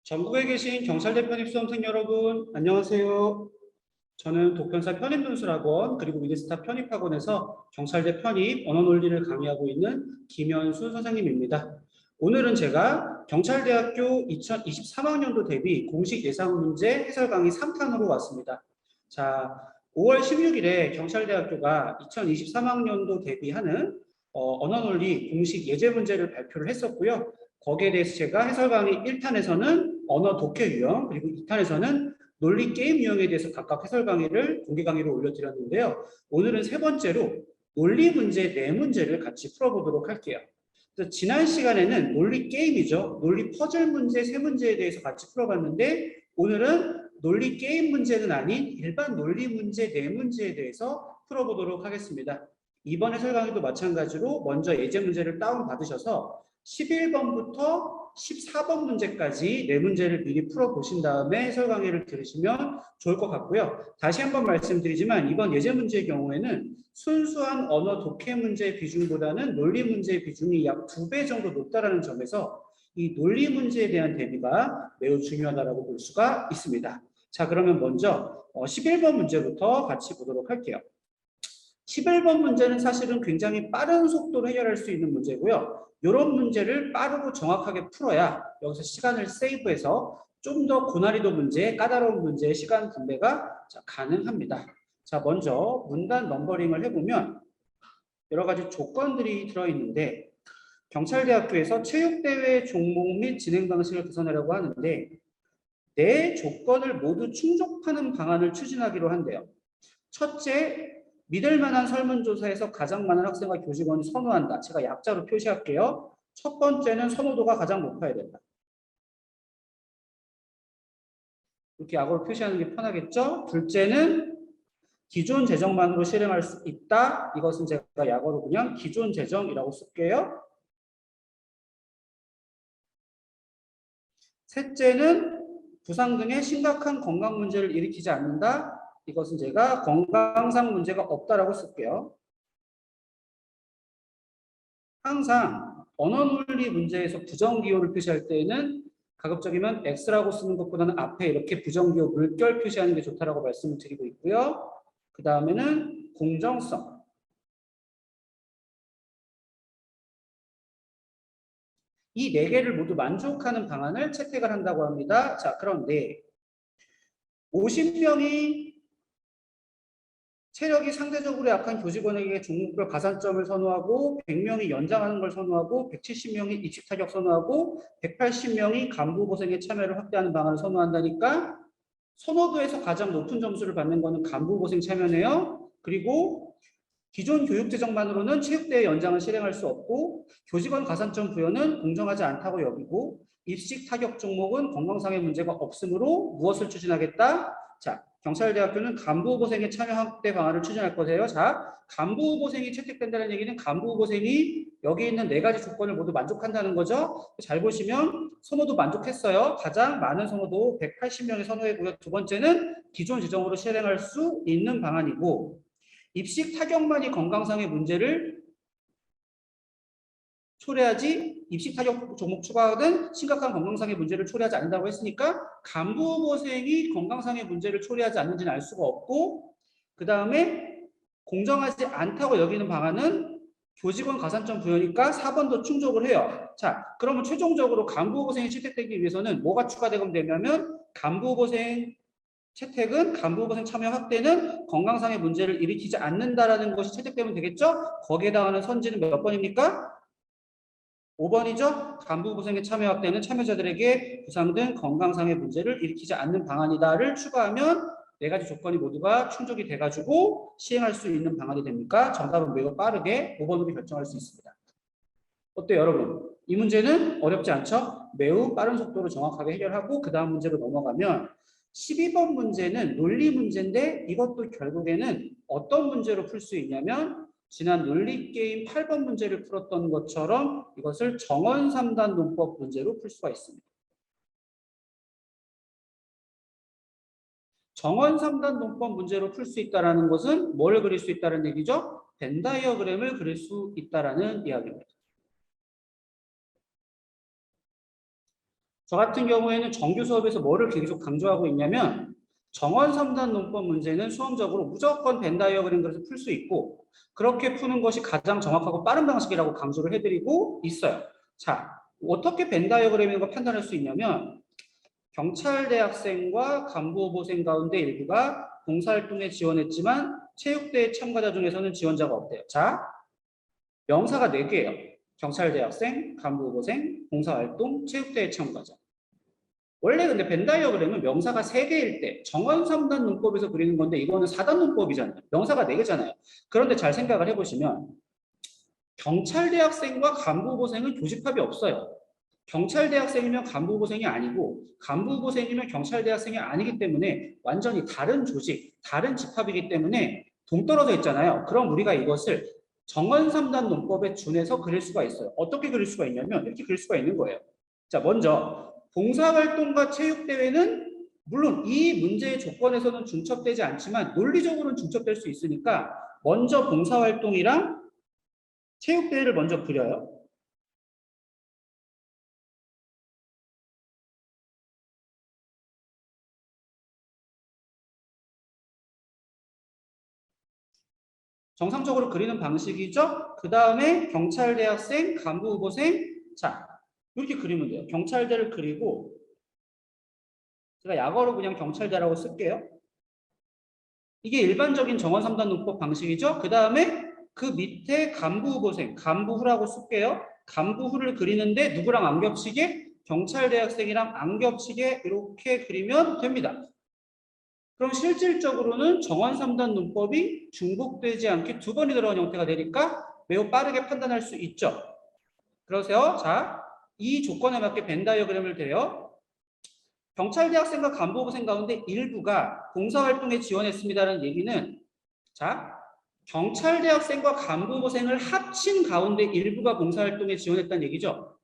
전국에 계신 경찰대 편입 수험생 여러분, 안녕하세요. 저는 독견사 편입논술학원 그리고 위드스타 편입학원에서 경찰대 편입 언어 논리를 강의하고 있는 김현수 선생님입니다. 오늘은 제가 경찰대학교 2023학년도 대비 공식 예상 문제 해설 강의 3탄으로 왔습니다. 자, 5월 16일에 경찰대학교가 2023학년도 대비하는 언어 논리 공식 예제 문제를 발표를 했었고요. 거기에 대해서 제가 해설 강의 1탄에서는 언어 독해 유형, 그리고 2탄에서는 논리 게임 유형에 대해서 각각 해설 강의를 공개 강의로 올려드렸는데요. 오늘은 세 번째로 논리 문제 네 문제를 같이 풀어보도록 할게요. 그래서 지난 시간에는 논리 게임이죠. 논리 퍼즐 문제 세 문제에 대해서 같이 풀어봤는데 오늘은 논리 게임 문제는 아닌 일반 논리 문제 네 문제에 대해서 풀어보도록 하겠습니다. 이번 해설 강의도 마찬가지로 먼저 예제 문제를 다운받으셔서 11번부터 14번 문제까지 네 문제를 미리 풀어보신 다음에 해설 강의를 들으시면 좋을 것 같고요. 다시 한번 말씀드리지만 이번 예제 문제의 경우에는 순수한 언어 독해 문제 비중보다는 논리 문제의 비중이 약 2배 정도 높다는 점에서 이 논리 문제에 대한 대비가 매우 중요하다고 볼 수가 있습니다. 자, 그러면 먼저 11번 문제부터 같이 보도록 할게요. 11번 문제는 사실은 굉장히 빠른 속도로 해결할 수 있는 문제고요. 이런 문제를 빠르고 정확하게 풀어야 여기서 시간을 세이브해서 좀 더 고난이도 문제, 까다로운 문제의 시간 분배가 가능합니다. 자, 먼저 문단 넘버링을 해보면 여러 가지 조건들이 들어있는데 경찰대학교에서 체육대회 종목 및 진행 방식을 개선하려고 하는데 네 조건을 모두 충족하는 방안을 추진하기로 한대요. 첫째, 믿을 만한 설문조사에서 가장 많은 학생과 교직원이 선호한다. 제가 약자로 표시할게요. 첫 번째는 선호도가 가장 높아야 된다. 이렇게 약으로 표시하는 게 편하겠죠? 둘째는 기존 재정만으로 실행할 수 있다. 이것은 제가 약어로 그냥 기존 재정이라고 쓸게요. 셋째는 부상 등의 심각한 건강 문제를 일으키지 않는다. 이것은 제가 건강상 문제가 없다라고 쓸게요. 항상 언어 논리 문제에서 부정기호를 표시할 때에는 가급적이면 X라고 쓰는 것보다는 앞에 이렇게 부정기호 물결 표시하는 게 좋다라고 말씀을 드리고 있고요. 그 다음에는 공정성. 이 네 개를 모두 만족하는 방안을 채택을 한다고 합니다. 자, 그런데 50명이 체력이 상대적으로 약한 교직원에게 종목별 가산점을 선호하고 100명이 연장하는 걸 선호하고 170명이 입식 타격 선호하고 180명이 간부 고생에 참여를 확대하는 방안을 선호한다니까 선호도에서 가장 높은 점수를 받는 거는 간부 고생 참여네요. 그리고 기존 교육 재정만으로는 체육대회 연장을 실행할 수 없고 교직원 가산점 부여는 공정하지 않다고 여기고 입식 타격 종목은 건강상의 문제가 없으므로 무엇을 추진하겠다? 자, 경찰대학교는 간부후보생의 참여 확대 방안을 추진할 거세요. 자, 간부후보생이 채택된다는 얘기는 간부후보생이 여기 있는 네 가지 조건을 모두 만족한다는 거죠. 잘 보시면 선호도 만족했어요. 가장 많은 선호도 180명이 선호했고요. 두 번째는 기존 재정으로 실행할 수 있는 방안이고 입식 타격만이 건강상의 문제를 초래하지 입식 타격 종목 추가든 심각한 건강상의 문제를 초래하지 않는다고 했으니까 간부고생이 건강상의 문제를 초래하지 않는지는 알 수가 없고 그 다음에 공정하지 않다고 여기는 방안은 교직원 가산점 부여니까 4번도 충족을 해요. 자, 그러면 최종적으로 간부고생이 채택되기 위해서는 뭐가 추가되면 되냐면 간부고생 채택은 간부고생 참여 확대는 건강상의 문제를 일으키지 않는다라는 것이 채택되면 되겠죠? 거기에 해당하는 선지는 몇 번입니까? 5번이죠. 간부고생의 참여 확대는 참여자들에게 부상 등 건강상의 문제를 일으키지 않는 방안이다를 추가하면 네 가지 조건이 모두가 충족이 돼가지고 시행할 수 있는 방안이 됩니까? 정답은 매우 빠르게 5번으로 결정할 수 있습니다. 어때요, 여러분? 이 문제는 어렵지 않죠? 매우 빠른 속도로 정확하게 해결하고 그 다음 문제로 넘어가면 12번 문제는 논리 문제인데 이것도 결국에는 어떤 문제로 풀 수 있냐면 지난 논리게임 8번 문제를 풀었던 것처럼 이것을 정원 3단 논법 문제로 풀 수가 있습니다. 정원 3단 논법 문제로 풀 수 있다는 것은 뭘 그릴 수 있다는 얘기죠? 벤 다이어그램을 그릴 수 있다는 이야기입니다. 저 같은 경우에는 정규 수업에서 뭐를 계속 강조하고 있냐면 정원 3단 논법 문제는 수험적으로 무조건 벤 다이어그램 그래서 풀 수 있고 그렇게 푸는 것이 가장 정확하고 빠른 방식이라고 강조를 해드리고 있어요. 자, 어떻게 벤 다이어그램인 걸 판단할 수 있냐면 경찰대학생과 간부후보생 가운데 일부가 봉사활동에 지원했지만 체육대회 참가자 중에서는 지원자가 없대요. 자, 명사가 4개예요. 경찰대학생, 간부후보생, 봉사활동, 체육대회 참가자. 원래 근데 벤 다이어그램은 명사가 3개일 때 정원 3단 논법에서 그리는 건데 이거는 4단 논법이잖아요. 명사가 4개잖아요. 그런데 잘 생각을 해보시면 경찰대학생과 간부후보생은 교집합이 없어요. 경찰대학생이면 간부후보생이 아니고 간부후보생이면 경찰대학생이 아니기 때문에 완전히 다른 조직, 다른 집합이기 때문에 동떨어져 있잖아요. 그럼 우리가 이것을 정원 3단 논법에 준해서 그릴 수가 있어요. 어떻게 그릴 수가 있냐면 이렇게 그릴 수가 있는 거예요. 자, 먼저 봉사활동과 체육대회는 물론 이 문제의 조건에서는 중첩되지 않지만 논리적으로는 중첩될 수 있으니까 먼저 봉사활동이랑 체육대회를 먼저 그려요. 정상적으로 그리는 방식이죠. 그 다음에 경찰대학생, 간부후보생, 자 이렇게 그리면 돼요. 경찰대를 그리고 제가 약어로 그냥 경찰대라고 쓸게요. 이게 일반적인 정원 3단 논법 방식이죠. 그 다음에 그 밑에 간부후보생, 간부후라고 쓸게요. 간부후를 그리는데 누구랑 안 겹치게? 경찰대학생이랑 안 겹치게 이렇게 그리면 됩니다. 그럼 실질적으로는 정원 3단 논법이 중복되지 않게 2번이 들어간 형태가 되니까 매우 빠르게 판단할 수 있죠. 그러세요. 자, 이 조건에 맞게 벤 다이어그램을 대요. 경찰대학생과 간부후보생 가운데 일부가 봉사활동에 지원했습니다라는 얘기는 자, 경찰대학생과 간부후보생을 합친 가운데 일부가 봉사활동에 지원했다는 얘기죠.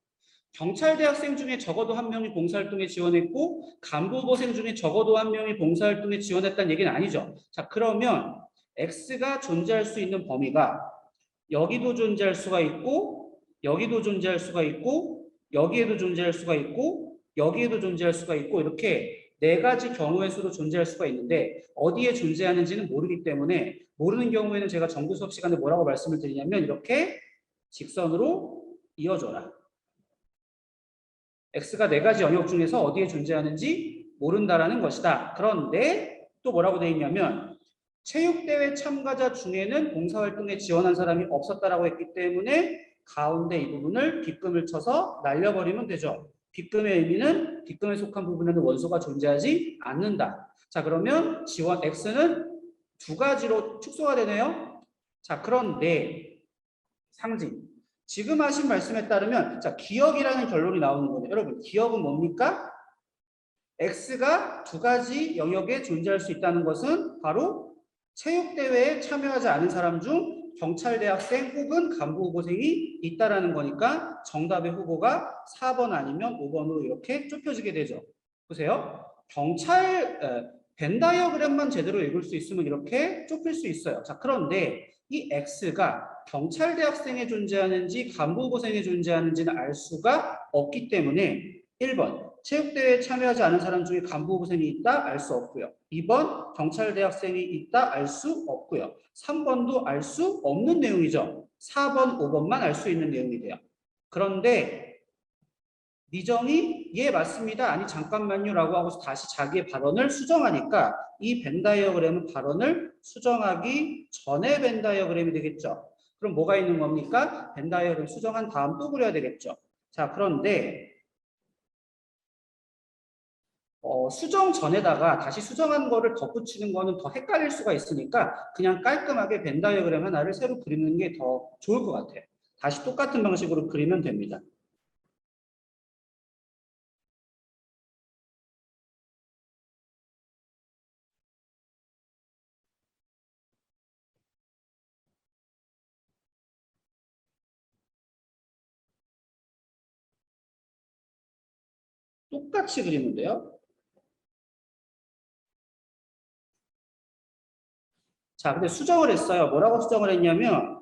경찰대학생 중에 적어도 한 명이 봉사활동에 지원했고 간부후보생 중에 적어도 한 명이 봉사활동에 지원했다는 얘기는 아니죠. 자, 그러면 X가 존재할 수 있는 범위가 여기도 존재할 수가 있고 여기도 존재할 수가 있고 여기에도 존재할 수가 있고 여기에도 존재할 수가 있고 이렇게 4가지 경우의 수로 존재할 수가 있는데 어디에 존재하는지는 모르기 때문에 모르는 경우에는 제가 정규 수업 시간에 뭐라고 말씀을 드리냐면 이렇게 직선으로 이어줘라. X가 4가지 영역 중에서 어디에 존재하는지 모른다라는 것이다. 그런데 또 뭐라고 되어 있냐면 체육대회 참가자 중에는 봉사활동에 지원한 사람이 없었다라고 했기 때문에 가운데 이 부분을 빗금을 쳐서 날려버리면 되죠. 빗금의 의미는 빗금에 속한 부분에는 원소가 존재하지 않는다. 자, 그러면 지원 X는 2가지로 축소가 되네요. 자, 그런데 상징. 지금 하신 말씀에 따르면 자, 기억이라는 결론이 나오는 거예요. 여러분, 기억은 뭡니까? X가 2가지 영역에 존재할 수 있다는 것은 바로 체육대회에 참여하지 않은 사람 중 경찰대학생 혹은 간부후보생이 있다라는 거니까 정답의 후보가 4번 아니면 5번으로 이렇게 좁혀지게 되죠. 보세요. 벤 다이어그램만 제대로 읽을 수 있으면 이렇게 좁힐 수 있어요. 자, 그런데 이 X가 경찰대학생에 존재하는지 간부후보생에 존재하는지는 알 수가 없기 때문에 1번 체육대회에 참여하지 않은 사람 중에 간부후보생이 있다? 알 수 없고요. 2번 경찰대학생이 있다? 알 수 없고요. 3번도 알 수 없는 내용이죠. 4번, 5번만 알 수 있는 내용이 돼요. 그런데 미정이 예 맞습니다. 아니 잠깐만요 라고 하고 다시 자기의 발언을 수정하니까 이 벤 다이어그램은 발언을 수정하기 전에 벤 다이어그램이 되겠죠. 그럼 뭐가 있는 겁니까? 벤 다이어그램 수정한 다음 또 그려야 되겠죠. 자, 그런데 수정 전에다가 다시 수정한 거를 덧붙이는 거는 더 헷갈릴 수가 있으니까 그냥 깔끔하게 벤 다이어그램 하나를 새로 그리는 게 더 좋을 것 같아요. 다시 똑같은 방식으로 그리면 됩니다. 똑같이 그리면 돼요. 자, 근데 수정을 했어요. 뭐라고 수정을 했냐면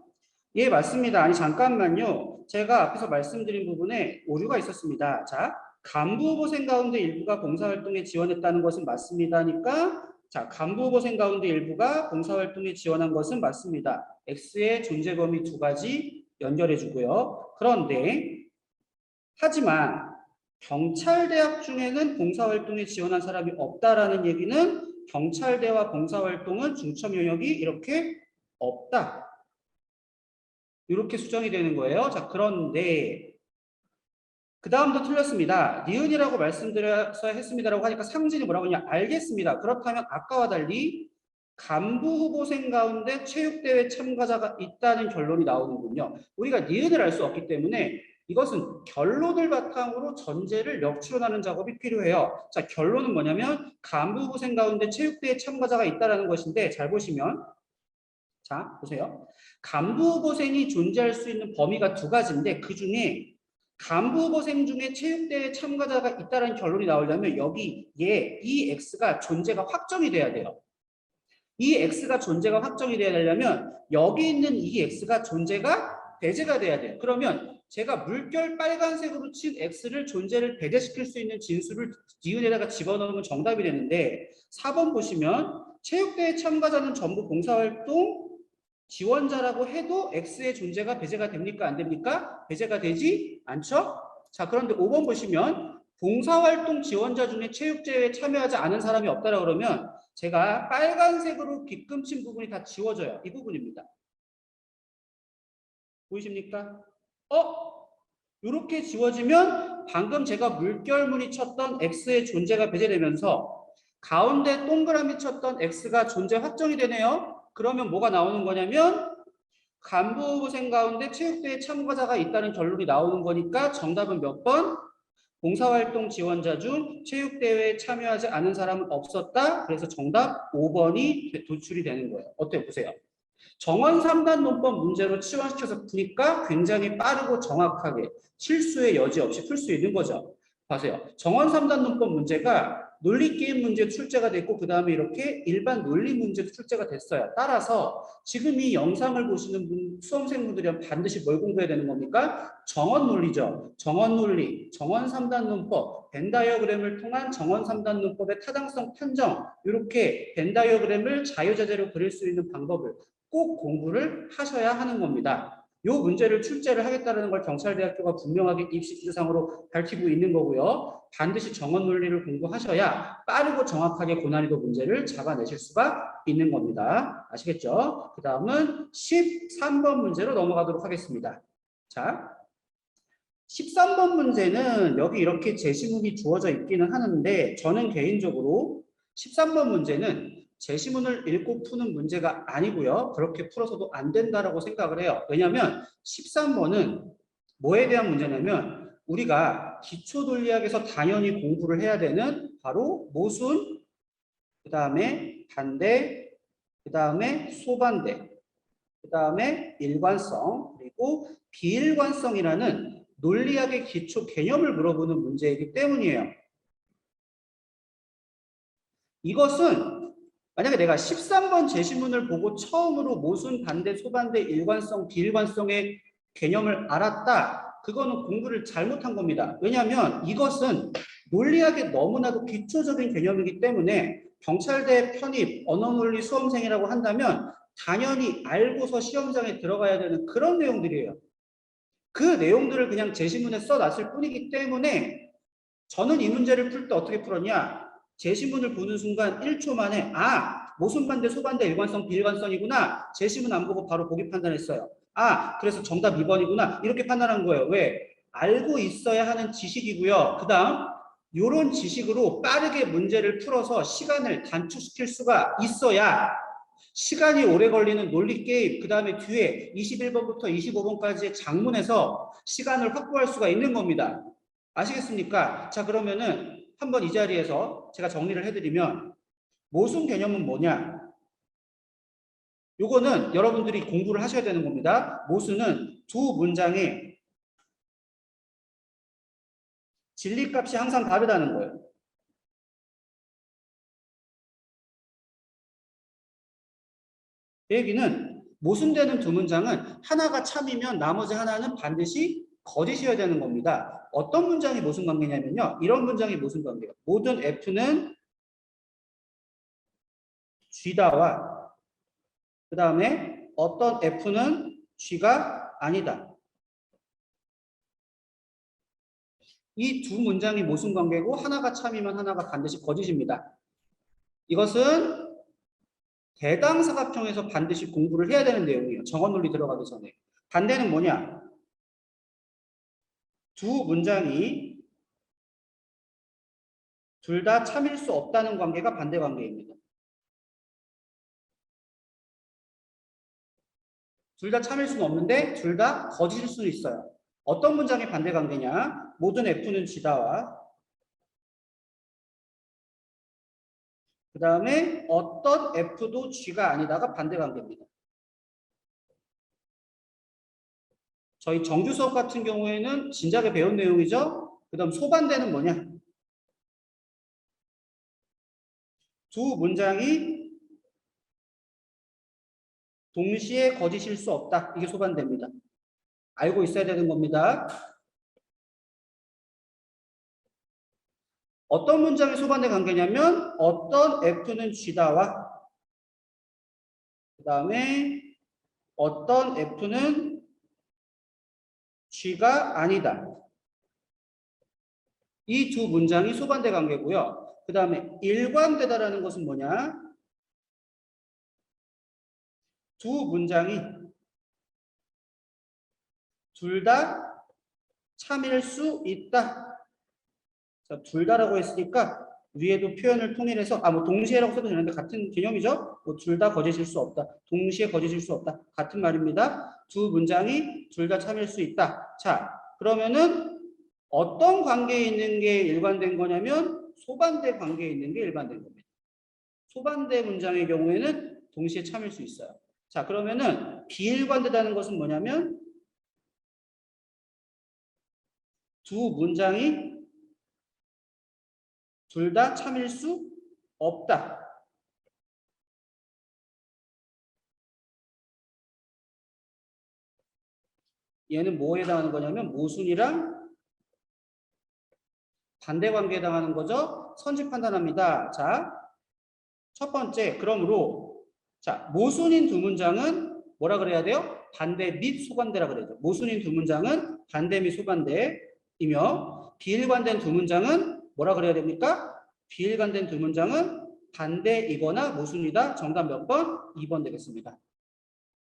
예, 맞습니다. 아니 잠깐만요. 제가 앞에서 말씀드린 부분에 오류가 있었습니다. 자, 간부 후보생 가운데 일부가 봉사활동에 지원했다는 것은 맞습니다니까 자, 간부 후보생 가운데 일부가 봉사활동에 지원한 것은 맞습니다. X의 존재 범위 두 가지 연결해 주고요. 그런데 하지만 경찰대학 중에는 봉사활동에 지원한 사람이 없다라는 얘기는 경찰대와 봉사활동은 중점 영역이 이렇게 없다. 이렇게 수정이 되는 거예요. 자, 그런데 그 다음도 틀렸습니다. 니은이라고 말씀드려서 했습니다라고 하니까 상진이 뭐라고 하냐? 알겠습니다. 그렇다면 아까와 달리 간부 후보생 가운데 체육대회 참가자가 있다는 결론이 나오는군요. 우리가 니은을 알 수 없기 때문에 이것은 결론을 바탕으로 전제를 역추론하는 작업이 필요해요. 자, 결론은 뭐냐면 간부 후보생 가운데 체육대회 참가자가 있다는 것인데 잘 보시면 자, 보세요. 간부 후보생이 존재할 수 있는 범위가 두 가지인데 그 중에 간부 후보생 중에 체육대회 참가자가 있다는 결론이 나오려면 여기 이 X가 존재가 확정이 돼야 돼요. 이 X가 존재가 확정이 돼야 되려면 여기 있는 이 X가 존재가 배제가 돼야 돼요. 그러면 제가 물결 빨간색으로 친 X를 존재를 배제시킬 수 있는 진수를 니은에다가 집어넣으면 정답이 되는데 4번 보시면 체육대회 참가자는 전부 봉사활동 지원자라고 해도 X의 존재가 배제가 됩니까? 안 됩니까? 배제가 되지 않죠? 자, 그런데 5번 보시면 봉사활동 지원자 중에 체육대회에 참여하지 않은 사람이 없다라고 그러면 제가 빨간색으로 빗금친 부분이 다 지워져요. 이 부분입니다. 보이십니까? 이렇게 지워지면 방금 제가 물결무늬 쳤던 X의 존재가 배제되면서 가운데 동그라미 쳤던 X가 존재 확정이 되네요. 그러면 뭐가 나오는 거냐면 간부 후보생 가운데 체육대회 참가자가 있다는 결론이 나오는 거니까 정답은 몇 번? 봉사활동 지원자 중 체육대회에 참여하지 않은 사람은 없었다. 그래서 정답 5번이 도출이 되는 거예요. 어때요? 보세요. 정원 3단 논법 문제로 치환시켜서 푸니까 굉장히 빠르고 정확하게 실수의 여지 없이 풀 수 있는 거죠. 보세요. 정원 3단 논법 문제가 논리게임 문제 출제가 됐고 그 다음에 이렇게 일반 논리 문제도 출제가 됐어요. 따라서 지금 이 영상을 보시는 수험생분들이 반드시 뭘 공부해야 되는 겁니까? 정원 논리죠. 정원 논리, 정원 3단 논법, 벤 다이어그램을 통한 정원 3단 논법의 타당성 판정 이렇게 벤 다이어그램을 자유자재로 그릴 수 있는 방법을 꼭 공부를 하셔야 하는 겁니다. 이 문제를 출제를 하겠다는 걸 경찰대학교가 분명하게 입시 지도상으로 밝히고 있는 거고요. 반드시 정원 논리를 공부하셔야 빠르고 정확하게 고난이도 문제를 잡아내실 수가 있는 겁니다. 아시겠죠? 그 다음은 13번 문제로 넘어가도록 하겠습니다. 자, 13번 문제는 여기 이렇게 제시문이 주어져 있기는 하는데 저는 개인적으로 13번 문제는 제시문을 읽고 푸는 문제가 아니고요. 그렇게 풀어서도 안 된다라고 생각을 해요. 왜냐하면 13번은 뭐에 대한 문제냐면 우리가 기초논리학에서 당연히 공부를 해야 되는 바로 모순, 그 다음에 반대, 그 다음에 소반대, 그 다음에 일관성, 그리고 비일관성이라는 논리학의 기초 개념을 물어보는 문제이기 때문이에요. 이것은 만약에 내가 13번 제시문을 보고 처음으로 모순, 반대, 소반대, 일관성, 비일관성의 개념을 알았다. 그거는 공부를 잘못한 겁니다. 왜냐하면 이것은 논리학의 너무나도 기초적인 개념이기 때문에 경찰대 편입, 언어논리 수험생이라고 한다면 당연히 알고서 시험장에 들어가야 되는 그런 내용들이에요. 그 내용들을 그냥 제시문에 써놨을 뿐이기 때문에 저는 이 문제를 풀 때 어떻게 풀었냐? 제시문을 보는 순간 1초 만에 모순반대, 소반대, 일관성, 비일관성이구나. 제시문 안 보고 바로 보기 판단했어요. 그래서 정답 2번이구나. 이렇게 판단한 거예요. 왜? 알고 있어야 하는 지식이고요. 그 다음 이런 지식으로 빠르게 문제를 풀어서 시간을 단축시킬 수가 있어야 시간이 오래 걸리는 논리게임, 그 다음에 뒤에 21번부터 25번까지의 장문에서 시간을 확보할 수가 있는 겁니다. 아시겠습니까? 자, 그러면은 한번 이 자리에서 제가 정리를 해드리면 모순 개념은 뭐냐? 요거는 여러분들이 공부를 하셔야 되는 겁니다. 모순은 두 문장의 진리값이 항상 다르다는 거예요. 이 얘기는 모순되는 두 문장은 하나가 참이면 나머지 하나는 반드시 거짓이어야 되는 겁니다. 어떤 문장이 모순 관계냐면요. 이런 문장이 모순 관계예요. 모든 F는 G다와 그 다음에 어떤 F는 G가 아니다. 이 두 문장이 모순 관계고 하나가 참이면 하나가 반드시 거짓입니다. 이것은 대당사각형에서 반드시 공부를 해야 되는 내용이에요. 정원 논리 들어가기 전에. 반대는 뭐냐? 두 문장이 둘 다 참일 수 없다는 관계가 반대 관계입니다. 둘 다 참일 수는 없는데 둘 다 거짓일 수는 있어요. 어떤 문장의 반대 관계냐? 모든 F는 G다와 그 다음에 어떤 F도 G가 아니다가 반대 관계입니다. 저희 정규 수업 같은 경우에는 진작에 배운 내용이죠. 그 다음 소반대는 뭐냐? 두 문장이 동시에 거짓일 수 없다. 이게 소반대입니다. 알고 있어야 되는 겁니다. 어떤 문장이 소반대 관계냐면 어떤 F는 G다와 그 다음에 어떤 F는 G가 아니다. 이 두 문장이 소반대 관계고요. 그 다음에 일관되다라는 것은 뭐냐? 두 문장이 둘 다 참일 수 있다. 자, 둘 다라고 했으니까 위에도 표현을 통일해서 뭐 동시에라고 써도 되는데 같은 개념이죠. 뭐 둘 다 거짓일 수 없다. 동시에 거짓일 수 없다. 같은 말입니다. 두 문장이 둘 다 참일 수 있다. 자, 그러면은 어떤 관계에 있는 게 일관된 거냐면 소반대 관계에 있는 게 일관된 겁니다. 소반대 문장의 경우에는 동시에 참일 수 있어요. 자, 그러면은 비일관되다는 것은 뭐냐면 두 문장이 둘 다 참일 수 없다. 얘는 뭐에 해당하는 거냐면 모순이랑 반대 관계에 해당하는 거죠. 선지 판단합니다. 자, 첫 번째, 그러므로 자, 모순인 두 문장은 뭐라 그래야 돼요? 반대 및 소반대라 그래야죠. 모순인 두 문장은 반대 및 소반대이며 비일관된 두 문장은 뭐라 그래야 됩니까? 비일관된 두 문장은 반대이거나 모순이다. 정답 몇 번? 2번 되겠습니다.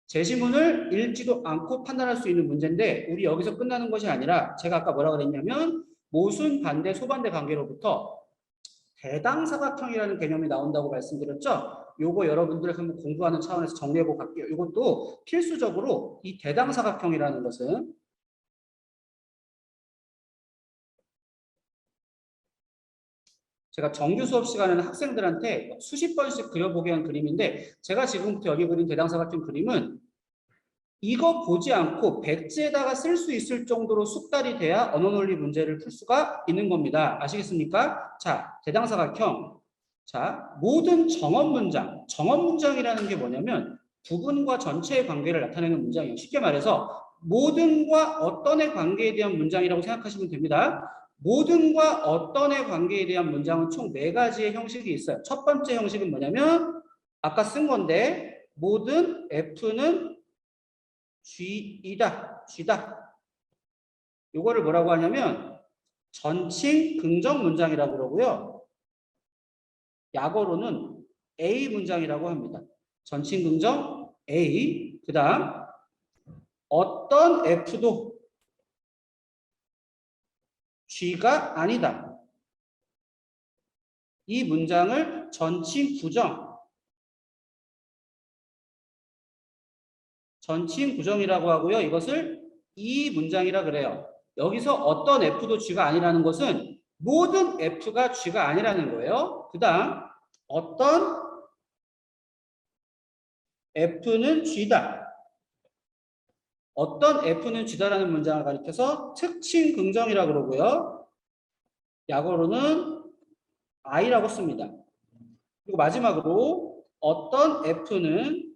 제시문을 읽지도 않고 판단할 수 있는 문제인데 우리 여기서 끝나는 것이 아니라 제가 아까 뭐라 그랬냐면 모순, 반대, 소반대 관계로부터 대당사각형이라는 개념이 나온다고 말씀드렸죠. 요거 여러분들 한번 공부하는 차원에서 정리해보고 갈게요. 이것도 필수적으로 이 대당사각형이라는 것은 제가 정규 수업 시간에는 학생들한테 수십 번씩 그려보게 한 그림인데 제가 지금부터 여기 그린 대당사각형 그림은 이거 보지 않고 백지에다가 쓸 수 있을 정도로 숙달이 돼야 언어논리 문제를 풀 수가 있는 겁니다. 아시겠습니까? 자, 대당사각형. 자, 모든 정언문장이라는 게 뭐냐면 부분과 전체의 관계를 나타내는 문장이에요. 쉽게 말해서 모든과 어떤의 관계에 대한 문장이라고 생각하시면 됩니다. 모든과 어떤의 관계에 대한 문장은 총 4가지의 형식이 있어요. 첫 번째 형식은 뭐냐면 아까 쓴 건데 모든 F는 G다. 요거를 뭐라고 하냐면 전칭 긍정 문장이라고 그러고요. 약어로는 A 문장이라고 합니다. 전칭 긍정 A. 그다음 어떤 F도 G가 아니다. 이 문장을 전칭 부정이라고 하고요. 이것을 이 문장이라 그래요. 여기서 어떤 F도 G가 아니라는 것은 모든 F가 G가 아니라는 거예요. 그 다음 어떤 F는 G다. 어떤 F는 G다라는 문장을 가리켜서 특징 긍정이라고 그러고요. 약어로는 I라고 씁니다. 그리고 마지막으로 어떤 F는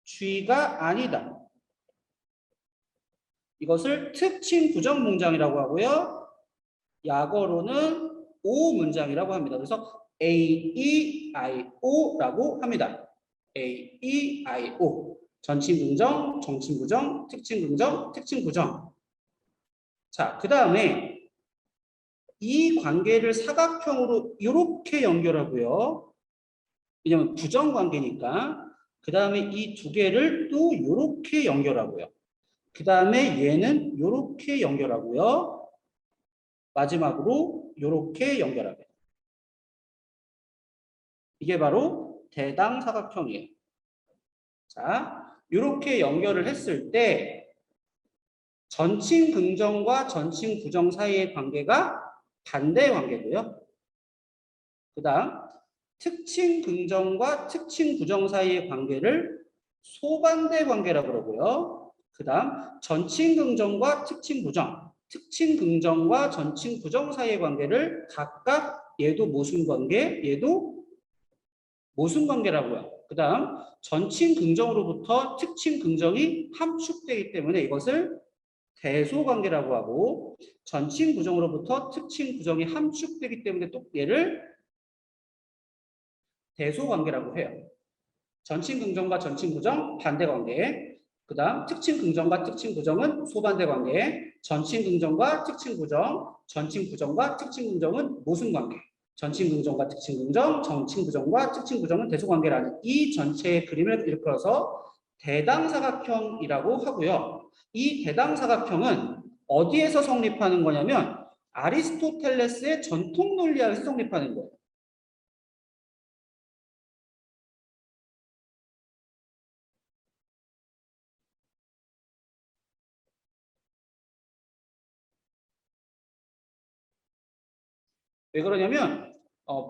G가 아니다. 이것을 특징 부정 문장이라고 하고요. 약어로는 O 문장이라고 합니다. 그래서 AEIO라고 합니다. AEIO. 전칭 긍정, 정칭 부정, 특징 긍정, 특징 부정. 자, 그 다음에 이 관계를 사각형으로 이렇게 연결하고요. 왜냐면 부정 관계니까. 그 다음에 이 두 개를 또 이렇게 연결하고요. 그 다음에 얘는 이렇게 연결하고요. 마지막으로 이렇게 연결합니다. 이게 바로 대당 사각형이에요. 자, 이렇게 연결을 했을 때 전칭 긍정과 전칭 부정 사이의 관계가 반대 관계고요. 그 다음 특징 긍정과 특징 부정 사이의 관계를 소반대 관계라고 그러고요. 그 다음 전칭 긍정과 특징 부정, 특징 긍정과 전칭 부정 사이의 관계를 각각 얘도 모순 관계, 얘도 모순 관계라고요. 그 다음 전칭 긍정으로부터 특징 긍정이 함축되기 때문에 이것을 대소 관계라고 하고, 전칭 부정으로부터 특징 부정이 함축되기 때문에 또 얘를 대소 관계라고 해요. 전칭 긍정과 전칭 부정 반대 관계. 그 다음 특징 긍정과 특징 부정은 소반대 관계. 전칭 긍정과 특징 부정, 전칭 부정과 특징 긍정은 모순 관계. 전칭 긍정과 특징 긍정, 전칭 부정과 특징 부정은 대소 관계라는 이 전체의 그림을 일컬어서 대당사각형이라고 하고요. 이 대당사각형은 어디에서 성립하는 거냐면 아리스토텔레스의 전통 논리학에서 성립하는 거예요. 왜 그러냐면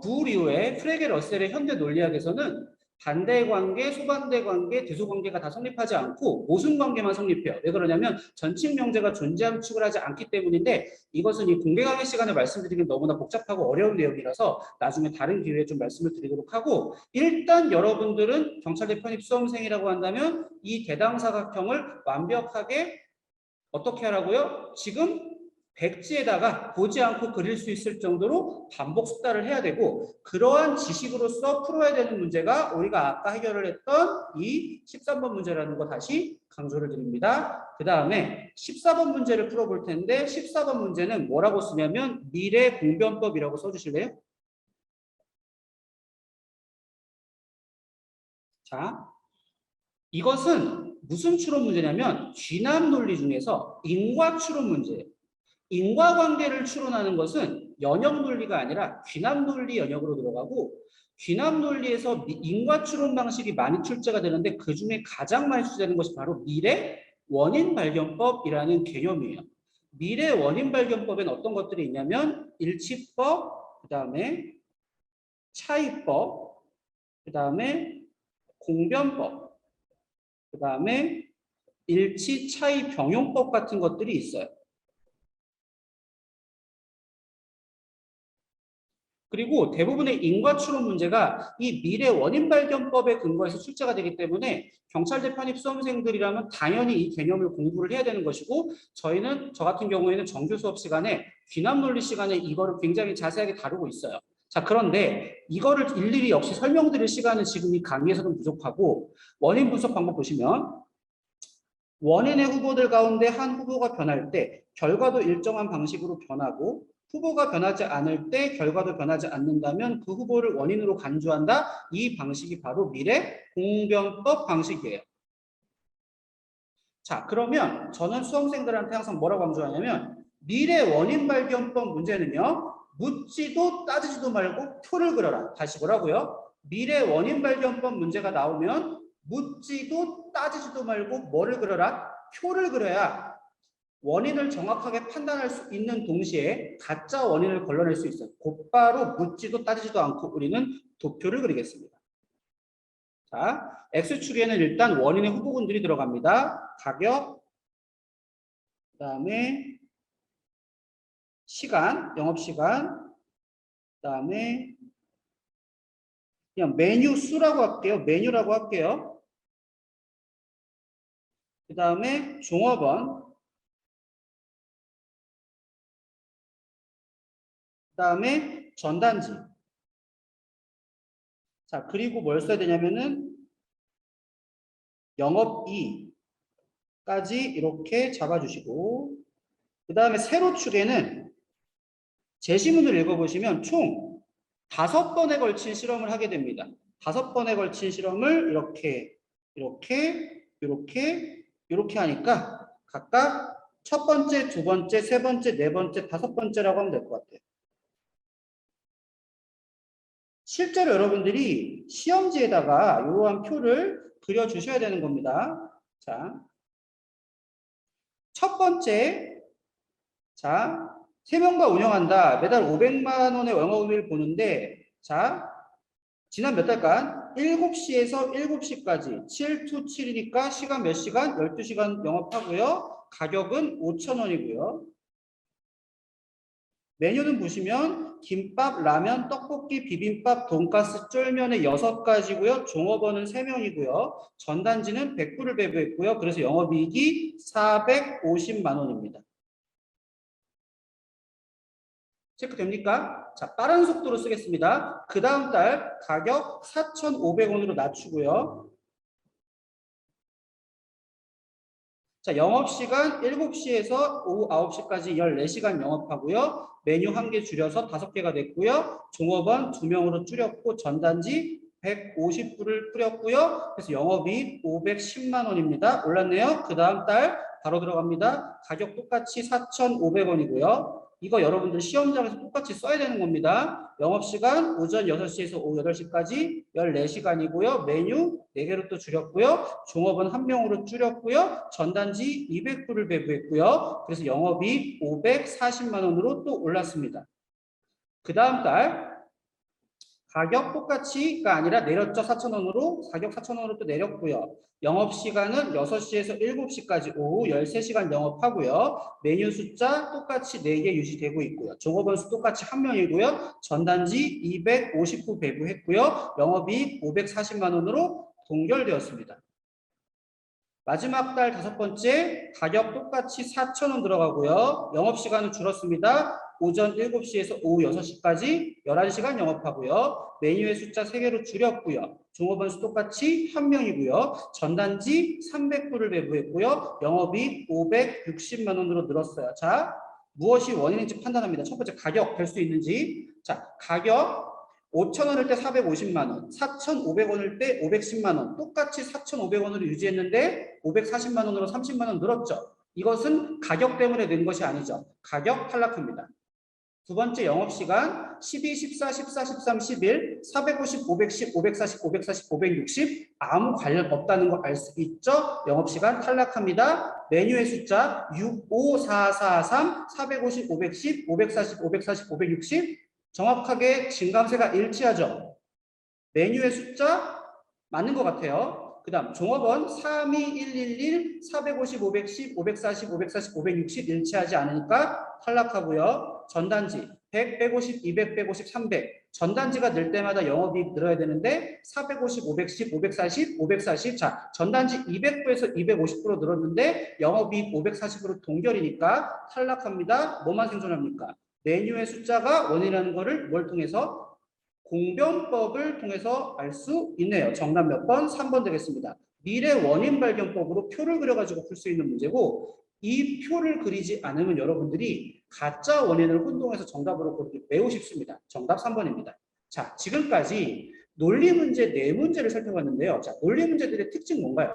부울 이후에 프레게 러셀의 현대 논리학에서는 반대 관계, 소반대 관계, 대소 관계가 다 성립하지 않고 모순 관계만 성립해요. 왜 그러냐면 전칭 명제가 존재함 취급을 하지 않기 때문인데, 이것은 이 공개 강의 시간에 말씀드리긴 너무나 복잡하고 어려운 내용이라서 나중에 다른 기회에 좀 말씀을 드리도록 하고, 일단 여러분들은 경찰대 편입 수험생이라고 한다면 이 대당사각형을 완벽하게 어떻게 하라고요? 지금 백지에다가 보지 않고 그릴 수 있을 정도로 반복 숙달을 해야 되고, 그러한 지식으로서 풀어야 되는 문제가 우리가 아까 해결을 했던 이 13번 문제라는 거 다시 강조를 드립니다. 그 다음에 14번 문제를 풀어볼 텐데, 14번 문제는 뭐라고 쓰냐면 미래 공변법이라고 써주실래요? 자, 이것은 무슨 추론 문제냐면 귀납 논리 중에서 인과 추론 문제예요. 인과관계를 추론하는 것은 연역 논리가 아니라 귀납 논리 영역으로 들어가고, 귀납 논리에서 인과 추론 방식이 많이 출제가 되는데 그 중에 가장 많이 출제되는 것이 바로 미래 원인 발견법이라는 개념이에요. 미래 원인 발견법엔 어떤 것들이 있냐면 일치법, 그 다음에 차이법, 그 다음에 공변법, 그 다음에 일치 차이 병용법 같은 것들이 있어요. 그리고 대부분의 인과 추론 문제가 이 미래 원인 발견법에 근거해서 출제가 되기 때문에 경찰대 편입 수험생들이라면 당연히 이 개념을 공부를 해야 되는 것이고, 저 같은 경우에는 정규 수업 시간에 귀납 논리 시간에 이거를 굉장히 자세하게 다루고 있어요. 자, 그런데 이거를 일일이 역시 설명드릴 시간은 지금 이 강의에서는 부족하고, 원인 분석 방법 보시면 원인의 후보들 가운데 한 후보가 변할 때 결과도 일정한 방식으로 변하고, 후보가 변하지 않을 때 결과도 변하지 않는다면 그 후보를 원인으로 간주한다. 이 방식이 바로 미래 공변법 방식이에요. 자, 그러면 저는 수험생들한테 항상 뭐라고 강조하냐면 미래 원인 발견법 문제는요, 묻지도 따지지도 말고 표를 그려라. 다시 뭐라고요? 미래 원인 발견법 문제가 나오면 묻지도 따지지도 말고 뭐를 그려라? 표를 그려야 원인을 정확하게 판단할 수 있는 동시에 가짜 원인을 걸러낼 수 있어요. 곧바로 묻지도 따지지도 않고 우리는 도표를 그리겠습니다. 자, X축에는 일단 원인의 후보군들이 들어갑니다. 가격, 그 다음에 시간, 영업시간, 그 다음에 그냥 메뉴 수라고 할게요. 메뉴라고 할게요. 그 다음에 종업원, 그다음에 전단지. 자, 그리고 뭘 써야 되냐면은 영업이까지 이렇게 잡아주시고, 그다음에 세로 축에는 제시문을 읽어보시면 총 5번에 걸친 실험을 하게 됩니다. 5번에 걸친 실험을 이렇게 하니까 각각 첫 번째, 두 번째, 세 번째, 네 번째, 5번째라고 하면 될 것 같아요. 실제로 여러분들이 시험지에다가 이러한 표를 그려주셔야 되는 겁니다. 자, 첫 번째, 자, 3명과 운영한다. 매달 500만 원의 영업 의미를 보는데, 자, 지난 몇 달간 7시에서 7시까지 7 to 7이니까 시간 몇 시간? 12시간 영업하고요. 가격은 5,000원이고요. 메뉴는 보시면 김밥, 라면, 떡볶이, 비빔밥, 돈가스, 쫄면의 6가지고요. 종업원은 3명이고요. 전단지는 100불을 배부했고요. 그래서 영업이익이 450만 원입니다. 체크됩니까? 자, 빠른 속도로 쓰겠습니다. 그 다음 달 가격 4,500원으로 낮추고요. 자, 영업시간 7시에서 오후 9시까지 14시간 영업하고요. 메뉴 1개 줄여서 5개가 됐고요. 종업원 2명으로 줄였고 전단지 150불을 뿌렸고요. 그래서 영업이익 510만 원입니다. 올랐네요. 그 다음 달 바로 들어갑니다. 가격 똑같이 4,500원이고요. 이거 여러분들 시험장에서 똑같이 써야 되는 겁니다. 영업시간 오전 6시에서 오후 8시까지 14시간이고요. 메뉴 4개로 또 줄였고요. 종업원 1명으로 줄였고요. 전단지 200불을 배부했고요. 그래서 영업이익 540만 원으로 또 올랐습니다. 그 다음 달 가격 똑같이가 아니라 내렸죠. 4,000원으로. 가격 4,000원으로 또 내렸고요. 영업시간은 6시에서 7시까지 오후 13시간 영업하고요. 메뉴 숫자 똑같이 4개 유지되고 있고요. 종업원 수 똑같이 1명이고요. 전단지 250부 배부했고요. 영업이익 540만 원으로 동결되었습니다. 마지막 달 5번째 가격 똑같이 4,000원 들어가고요. 영업시간은 줄었습니다. 오전 7시에서 오후 6시까지 11시간 영업하고요. 메뉴의 숫자 3개로 줄였고요. 종업원 수 똑같이 1명이고요. 전단지 300불을 배부했고요. 영업이익 560만 원으로 늘었어요. 자, 무엇이 원인인지 판단합니다. 첫 번째 가격 될 수 있는지. 자, 가격 5,000원일 때 450만 원, 4,500원일 때 510만 원, 똑같이 4,500원으로 유지했는데 540만 원으로 30만 원 늘었죠. 이것은 가격 때문에 는 것이 아니죠. 가격 탈락합니다. 두 번째 영업시간 12, 14, 14, 13, 11, 450, 510, 540, 540, 560 아무 관련 없다는 거 알 수 있죠? 영업시간 탈락합니다. 메뉴의 숫자 6, 5, 4, 4, 3, 450, 510, 540, 540, 560 정확하게 진감세가 일치하죠. 메뉴의 숫자 맞는 것 같아요. 그 다음 종업원 32111, 450, 510, 540, 540, 560 일치하지 않으니까 탈락하고요. 전단지 100, 150, 200, 150, 300 전단지가 늘 때마다 영업이익 늘어야 되는데 450, 510, 540, 540 자, 전단지 200부에서 250부로 늘었는데 영업이익 540으로 동결이니까 탈락합니다. 뭐만 생존합니까? 메뉴의 숫자가 원이라는 것을 뭘 통해서? 공변법을 통해서 알 수 있네요. 정답 몇 번? 3번 되겠습니다. 미래 원인 발견법으로 표를 그려가지고 풀 수 있는 문제고 이 표를 그리지 않으면 여러분들이 가짜 원인을 혼동해서 정답으로 고르기 매우 쉽습니다. 정답 3번입니다. 자, 지금까지 논리 문제 4문제를 살펴봤는데요. 자, 논리 문제들의 특징 뭔가요?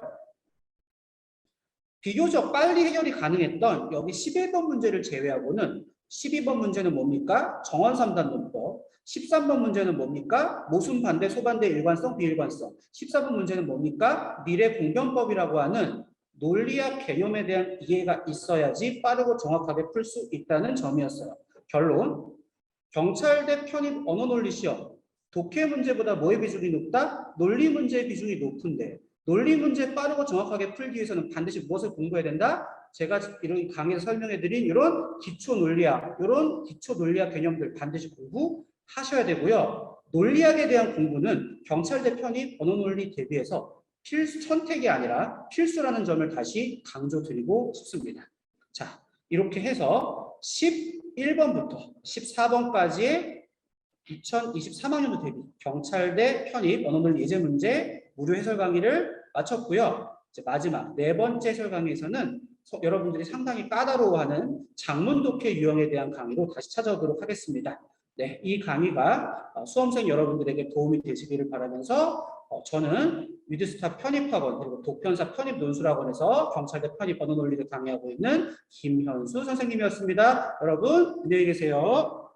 비교적 빨리 해결이 가능했던 여기 11번 문제를 제외하고는 12번 문제는 뭡니까? 정원 3단 논법. 13번 문제는 뭡니까? 모순 반대, 소반대, 일관성, 비일관성. 14번 문제는 뭡니까? 미래 공변법이라고 하는 논리학 개념에 대한 이해가 있어야지 빠르고 정확하게 풀 수 있다는 점이었어요. 결론, 경찰대 편입 언어논리 시험. 독해 문제보다 뭐의 비중이 높다? 논리 문제의 비중이 높은데 논리 문제 빠르고 정확하게 풀기 위해서는 반드시 무엇을 공부해야 된다? 제가 이런 강의에서 설명해드린 이런 기초 논리학, 이런 기초 논리학 개념들 반드시 공부하셔야 되고요. 논리학에 대한 공부는 경찰대 편입 언어 논리 대비해서 필수 선택이 아니라 필수라는 점을 다시 강조드리고 싶습니다. 자, 이렇게 해서 11번부터 14번까지의 2023학년도 대비 경찰대 편입 언어논리 예제 문제 무료 해설 강의를 마쳤고요. 이제 마지막 네 번째 해설 강의에서는 여러분들이 상당히 까다로워하는 장문 독해 유형에 대한 강의로 다시 찾아오도록 하겠습니다. 네, 이 강의가 수험생 여러분들에게 도움이 되시기를 바라면서 저는 위드스타 편입학원 그리고 독편사 편입논술학원에서 경찰대 편입 언어논리를 강의하고 있는 김현수 선생님이었습니다. 여러분 안녕히 계세요.